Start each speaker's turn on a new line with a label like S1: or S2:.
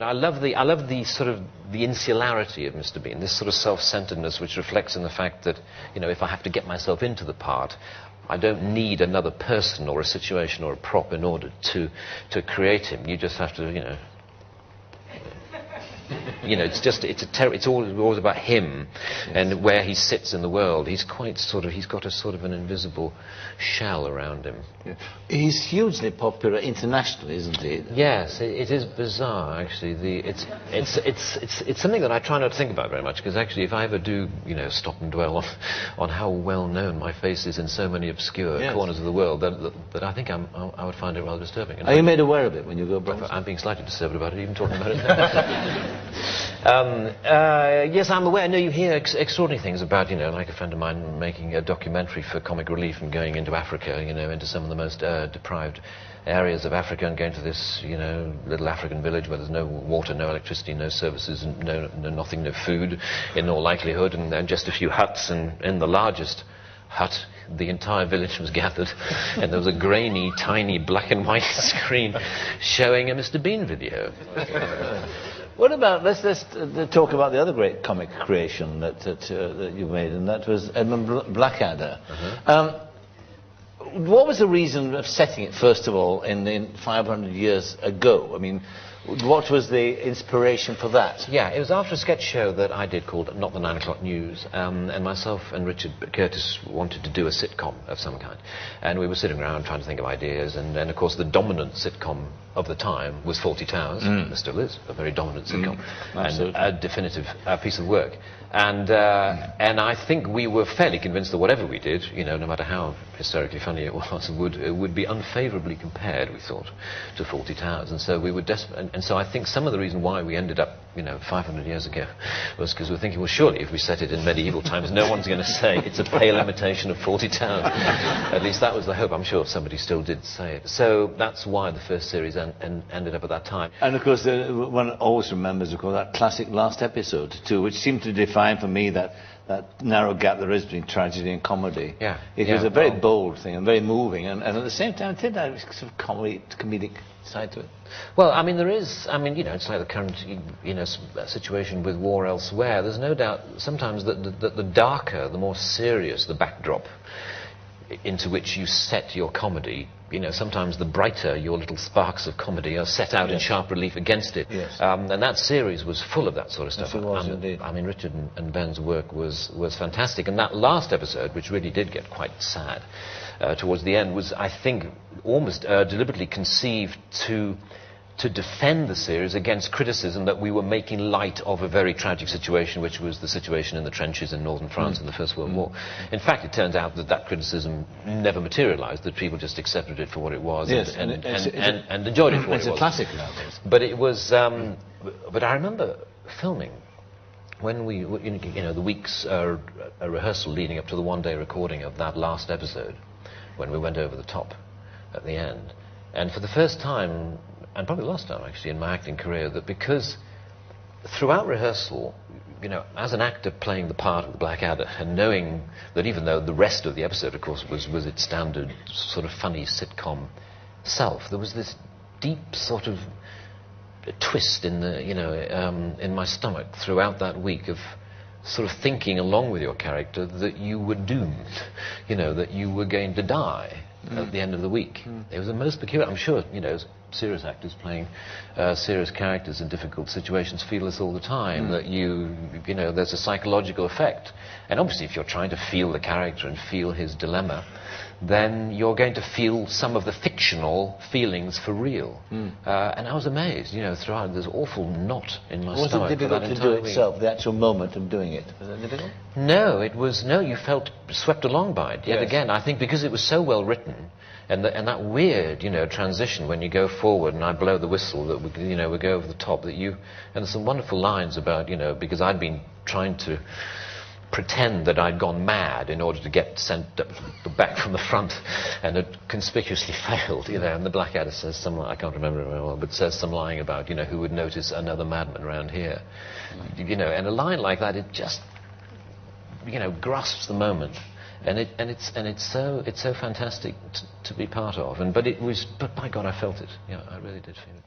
S1: I love the sort of the insularity of Mr. Bean, this sort of self-centeredness which reflects in the fact that, you know, if I have to get myself into the part, I don't need another person or a situation or a prop in order to create him. You just have to, you know, it's always about him and where he sits in the world. He's he's got a sort of an invisible shell around him.
S2: Yeah. He's hugely popular internationally, isn't he?
S1: Yes, it is bizarre actually. It's something that I try not to think about very much, because actually if I ever do, you know, stop and dwell on how well known my face is in so many obscure corners of the world, that I think I would find it rather disturbing.
S2: Are you made aware of it when you go abroad?
S1: I'm being slightly disturbed about it, even talking about it. Yes, I'm aware. No, you hear extraordinary things about, you know, like a friend of mine making a documentary for Comic Relief and going into Africa, you know, into some of the most deprived areas of Africa, and going to this, you know, little African village where there's no water, no electricity, no services, and nothing, no food, in all likelihood, and just a few huts, and in the largest hut, the entire village was gathered, and there was a grainy, tiny black and white screen showing a Mr. Bean video.
S2: What about, let's talk about the other great comic creation that you made, and that was Edmund Blackadder. What was the reason of setting it, first of all, in 500 years ago? I mean, what was the inspiration for that?
S1: Yeah, it was after a sketch show that I did called Not the 9 O'Clock News, and myself and Richard Curtis wanted to do a sitcom of some kind. And we were sitting around trying to think of ideas, and then, of course, the dominant sitcom of the time was Fawlty Towers. It still is a very dominant sitcom, and a definitive piece of work. And I think we were fairly convinced that whatever we did, you know, no matter how hysterically funny it was, would be unfavourably compared, we thought, to Fawlty Towers. And so we were desperate. And so I think some of the reason why we ended up, you know, 500 years ago was because we were thinking, well, surely if we set it in medieval times, no one's going to say it's a pale imitation of Fawlty Towers. At least that was the hope. I'm sure somebody still did say it. So that's why the first series ended up at that time.
S2: And of course, one always remembers, of course, that classic last episode too, which seemed to define for me that narrow gap there is between tragedy and comedy.
S1: Yeah.
S2: It was a very bold thing and very moving, and at the same time it did have a sort of comedic side to it.
S1: Well, I mean, there is, I mean, you know, it's like the current, you know, situation with war elsewhere. There's no doubt sometimes that the darker, the more serious the backdrop into which you set your comedy, you know, sometimes the brighter your little sparks of comedy are set out in sharp relief against it.
S2: Yes.
S1: And that series was full of that sort of stuff.
S2: Yes, it was indeed.
S1: I mean, Richard and Ben's work was fantastic. And that last episode, which really did get quite sad towards the end, was, I think, almost deliberately conceived to defend the series against criticism that we were making light of a very tragic situation, which was the situation in the trenches in northern France in the First World War. In fact, it turns out that criticism never materialized, that people just accepted it for what it was, and enjoyed it for what it was.
S2: It's a classic nowadays.
S1: But it was, but I remember filming when we, you know, the weeks a rehearsal leading up to the one-day recording of that last episode, when we went over the top at the end. And for the first time, and probably the last time actually in my acting career, that because throughout rehearsal, you know, as an actor playing the part of the Blackadder, and knowing that even though the rest of the episode, of course, was its standard sort of funny sitcom self, there was this deep sort of twist in the, you know, in my stomach throughout that week of sort of thinking along with your character that you were doomed, you know, that you were going to die at the end of the week. It was the most peculiar. I'm sure, you know, serious actors playing serious characters in difficult situations feel this all the time, that you know, there's a psychological effect. And obviously if you're trying to feel the character and feel his dilemma, then you're going to feel some of the fictional feelings for real. And I was amazed, you know, throughout this awful knot in my stomach.
S2: Was it difficult to do itself, the actual moment of doing it? Was it difficult?
S1: No, it was, no, you felt swept along by it. Yet again, I think because it was so well written, and that weird, you know, transition when you go forward and I blow the whistle that we, you know, we go over the top, that you, and there's some wonderful lines about, you know, because I'd been trying to pretend that I'd gone mad in order to get sent back from the front, and had conspicuously failed, you know, and the Blackadder says some, I can't remember it very well, but says some line about, you know, who would notice another madman around here, you know, and a line like that, it just, you know, grasps the moment. And it's so fantastic to be part of. But by God, I felt it. Yeah, I really did feel it.